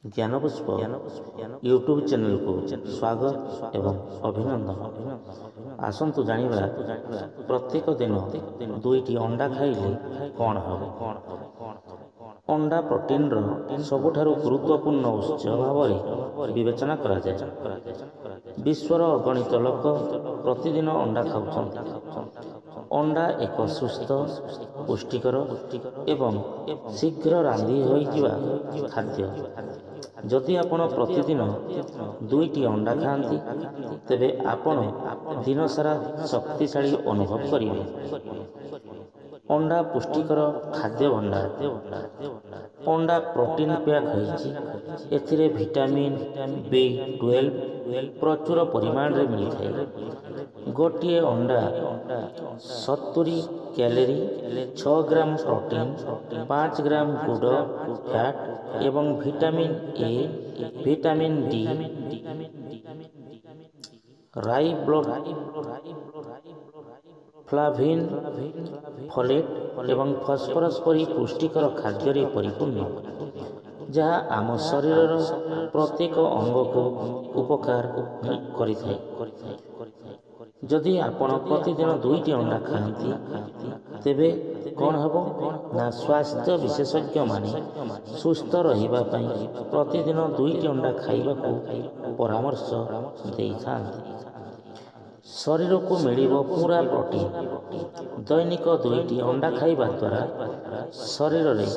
ଜ୍ଞାନପୁଷ୍ପ YouTube ଚ୍ୟାନେଲକୁ ସ୍ୱାଗତ ଏବଂ ଅଭିନନ୍ଦନ। ଆସନ୍ତୁ ଜାଣିବା ପ୍ରତ୍ୟେକ ଦିନ ଦୁଇଟି ଅଣ୍ଡା ଖାଇଲେ କ'ଣ ହେବ। ଅଣ୍ଡା ପ୍ରୋଟିନ୍ର ସବୁଠାରୁ ଗୁରୁତ୍ୱପୂର୍ଣ୍ଣ ଉତ୍ସ ଭାବରେ ବିବେଚନା କରାଯାଏ। ବିଶ୍ୱର ଅଗଣିତ ଲୋକ ପ୍ରତିଦିନ ଅଣ୍ଡା ଖାଉଛନ୍ତି। ଅଣ୍ଡା ଏକ ସୁସ୍ଥ, ପୁଷ୍ଟିକର ଏବଂ ଶୀଘ୍ର ରାନ୍ଧି ହୋଇଯିବା ଖାଦ୍ୟ। ଯଦି ଆପଣ ପ୍ରତିଦିନ ଦୁଇଟି ଅଣ୍ଡା ଖାଆନ୍ତି, ତେବେ ଆପଣ ଦିନସାରା ଶକ୍ତିଶାଳୀ ଅନୁଭବ କରିବେ। ଅଣ୍ଡା ପୁଷ୍ଟିକର ଖାଦ୍ୟ ଭଣ୍ଡାର। ଅଣ୍ଡା ପ୍ରୋଟିନ୍ ପ୍ୟାକ୍ ହୋଇଛି। ଏଥିରେ ଭିଟାମିନ୍ B12 ପ୍ରଚୁର ପରିମାଣରେ ମିଳିଥାଏ। ଗୋଟିଏ ଅଣ୍ଡା 70 calorie, 6 gram protein, 5 gram good fat ଏବଂ vitamin A, vitamin D, riboflavin, folate ଏବଂ ଫସ୍ଫରସ୍ ପରି ପୁଷ୍ଟିକର ଖାଦ୍ୟରେ ପରିପୂର୍ଣ୍ଣ, ଯାହା ଆମ ଶରୀରର ପ୍ରତ୍ୟେକ ଅଙ୍ଗକୁ ଉପକାର କରିଥାଏ। ଯଦି ଆପଣ ପ୍ରତିଦିନ ଦୁଇଟି ଅଣ୍ଡା ଖାଆନ୍ତି, ତେବେ କ'ଣ ହେବ ନା ସ୍ୱାସ୍ଥ୍ୟ ବିଶେଷଜ୍ଞମାନେ ସୁସ୍ଥ ରହିବା ପାଇଁ ପ୍ରତିଦିନ ଦୁଇଟି ଅଣ୍ଡା ଖାଇବାକୁ ପରାମର୍ଶ ଦେଇଥାନ୍ତି। ଶରୀରକୁ ମିଳିବ ପୂରା ପ୍ରୋଟିନ୍। ଦୈନିକ ଦୁଇଟି ଅଣ୍ଡା ଖାଇବା ଦ୍ୱାରା ଶରୀରରେ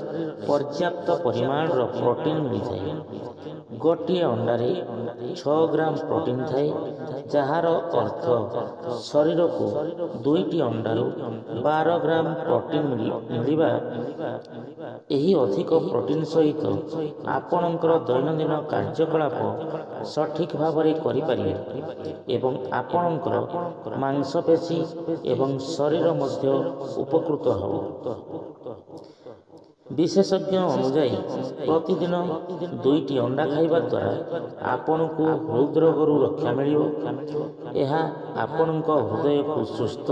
ପର୍ଯ୍ୟାପ୍ତ ପରିମାଣର ପ୍ରୋଟିନ୍ ମିଳିଥାଏ। ଗୋଟିଏ ଅଣ୍ଡାରେ 6 ଗ୍ରାମ ପ୍ରୋଟିନ୍ ଥାଏ, ଯାହାର ଅର୍ଥ ଶରୀରକୁ ଦୁଇଟି ଅଣ୍ଡାରୁ 12 ଗ୍ରାମ ପ୍ରୋଟିନ୍ ମିଳିବା। ଏହି ଅଧିକ ପ୍ରୋଟିନ୍ ସହିତ ଆପଣଙ୍କର ଦୈନନ୍ଦିନ କାର୍ଯ୍ୟକଳାପ ସଠିକ୍ ଭାବରେ କରିପାରିବେ ଏବଂ ଆପଣଙ୍କର ମାଂସପେଶୀ ଏବଂ ଶରୀର ମଧ୍ୟ ଉପକୃତ ହେବ। ବିଶେଷଜ୍ଞ ଅନୁଯାୟୀ ପ୍ରତିଦିନ ଦୁଇଟି ଅଣ୍ଡା ଖାଇବା ଦ୍ୱାରା ଆପଣଙ୍କୁ ହୃଦରୋଗରୁ ରକ୍ଷା ମିଳିବ। ଏହା ଆପଣଙ୍କ ହୃଦୟକୁ ସୁସ୍ଥ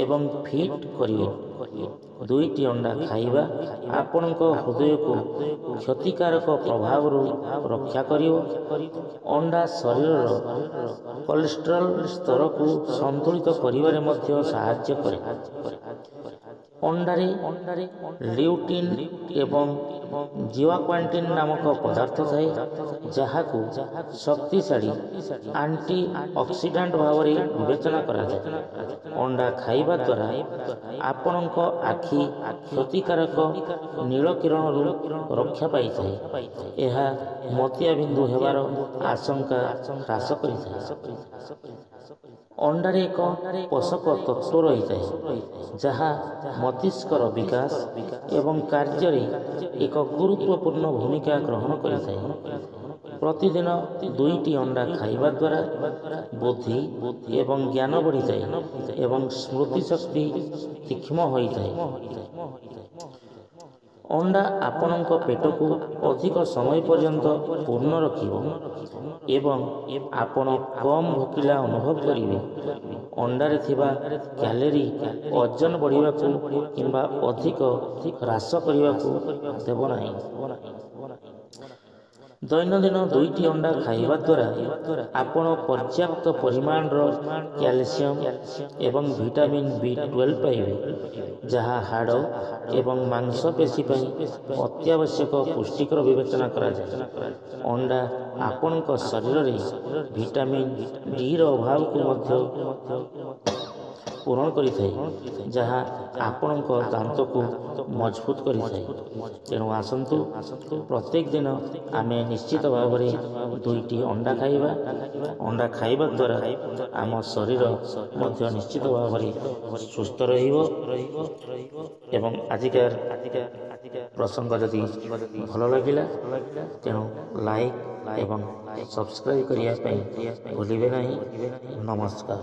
ଏବଂ ଫିଟ୍ କରିବ। ଦୁଇଟି ଅଣ୍ଡା ଖାଇବା ଆପଣଙ୍କ ହୃଦୟକୁ କ୍ଷତିକାରକ ପ୍ରଭାବରୁ ରକ୍ଷା କରିବ। ଅଣ୍ଡା ଶରୀରର କୋଲେଷ୍ଟ୍ରଲ୍ ସ୍ତରକୁ ସନ୍ତୁଳିତ କରିବାରେ ମଧ୍ୟ ସାହାଯ୍ୟ କରେ। ଅଣ୍ଡାରେ ଲ୍ୟୁଟିନ୍ ଏବଂ ଜିଆକ୍ୱାଣ୍ଟିନ୍ ନାମକ ପଦାର୍ଥ ଥାଏ, ଯାହାକୁ ଶକ୍ତିଶାଳୀ ଆଣ୍ଟି ଅକ୍ସିଡାଣ୍ଟ ଭାବରେ ବିବେଚନା କରାଯାଏ। ଅଣ୍ଡା ଖାଇବା ଦ୍ୱାରା ଆପଣଙ୍କ ଆଖି କ୍ଷତିକାରକ ନୀଳ କିରଣରୁ ରକ୍ଷା ପାଇଥାଏ। ଏହା ମୋତିଆବିନ୍ଦୁ ହେବାର ଆଶଙ୍କା ହ୍ରାସ କରିଥାଏ। ଅଣ୍ଡାରେ ଏକ ପୋଷକ ତତ୍ତ୍ୱ ରହିଥାଏ, ଯାହା ମସ୍ତିଷ୍କର ବିକାଶ ଏବଂ କାର୍ଯ୍ୟରେ ଏକ ଗୁରୁତ୍ୱପୂର୍ଣ୍ଣ ଭୂମିକା ଗ୍ରହଣ କରିଥାଏ। ପ୍ରତିଦିନ ଦୁଇଟି ଅଣ୍ଡା ଖାଇବା ଦ୍ୱାରା ବୁଦ୍ଧି ଏବଂ ଜ୍ଞାନ ବଢ଼ିଥାଏ ଏବଂ ସ୍ମୃତିଶକ୍ତି ତୀକ୍ଷ୍ଣ ହୋଇଥାଏ। ଅଣ୍ଡା ଆପଣଙ୍କ ପେଟକୁ ଅଧିକ ସମୟ ପର୍ଯ୍ୟନ୍ତ ପୂର୍ଣ୍ଣ ରଖିବ ଏବଂ ଆପଣ କମ୍ ଭୋକିଲା ଅନୁଭବ କରିବେ। ଅଣ୍ଡାରେ ଥିବା କ୍ୟାଲୋରି ଓଜନ ବଢ଼ିବାକୁ କିମ୍ବା ଅଧିକ ହ୍ରାସ କରିବାକୁ ଦେବ ନାହିଁ। ଦୈନନ୍ଦିନ ଦୁଇଟି ଅଣ୍ଡା ଖାଇବା ଦ୍ୱାରା ଆପଣ ପର୍ଯ୍ୟାପ୍ତ ପରିମାଣର କ୍ୟାଲସିୟମ୍ ଏବଂ ଭିଟାମିନ୍ B12 ପାଇବେ, ଯାହା ହାଡ଼ ଏବଂ ମାଂସପେଶୀ ପାଇଁ ଅତ୍ୟାବଶ୍ୟକ ପୁଷ୍ଟିକର ବିବେଚନା କରାଯାଏ। ଅଣ୍ଡା ଆପଣଙ୍କ ଶରୀରରେ ଭିଟାମିନ୍ Dର ଅଭାବକୁ ମଧ୍ୟ ପୂରଣ କରିଥାଏ, ଯାହା ଆପଣଙ୍କ ଦାନ୍ତକୁ ମଜବୁତ କରିଥାଏ। ତେଣୁ ଆସନ୍ତୁ ପ୍ରତ୍ୟେକ ଦିନ ଆମେ ନିଶ୍ଚିତ ଭାବରେ ଦୁଇଟି ଅଣ୍ଡା ଖାଇବା। ଅଣ୍ଡା ଖାଇବା ଦ୍ୱାରା ଆମ ଶରୀର ମଧ୍ୟ ନିଶ୍ଚିତ ଭାବରେ ସୁସ୍ଥ ରହିବ। ଏବଂ ଆଜିକାର ପ୍ରସଙ୍ଗ ଯଦି ଭଲ ଲାଗିଲା, ତେଣୁ ଲାଇକ୍ ଏବଂ ସବସ୍କ୍ରାଇବ୍ କରିବା ପାଇଁ ଭୁଲିବେ ନାହିଁ। ନମସ୍କାର।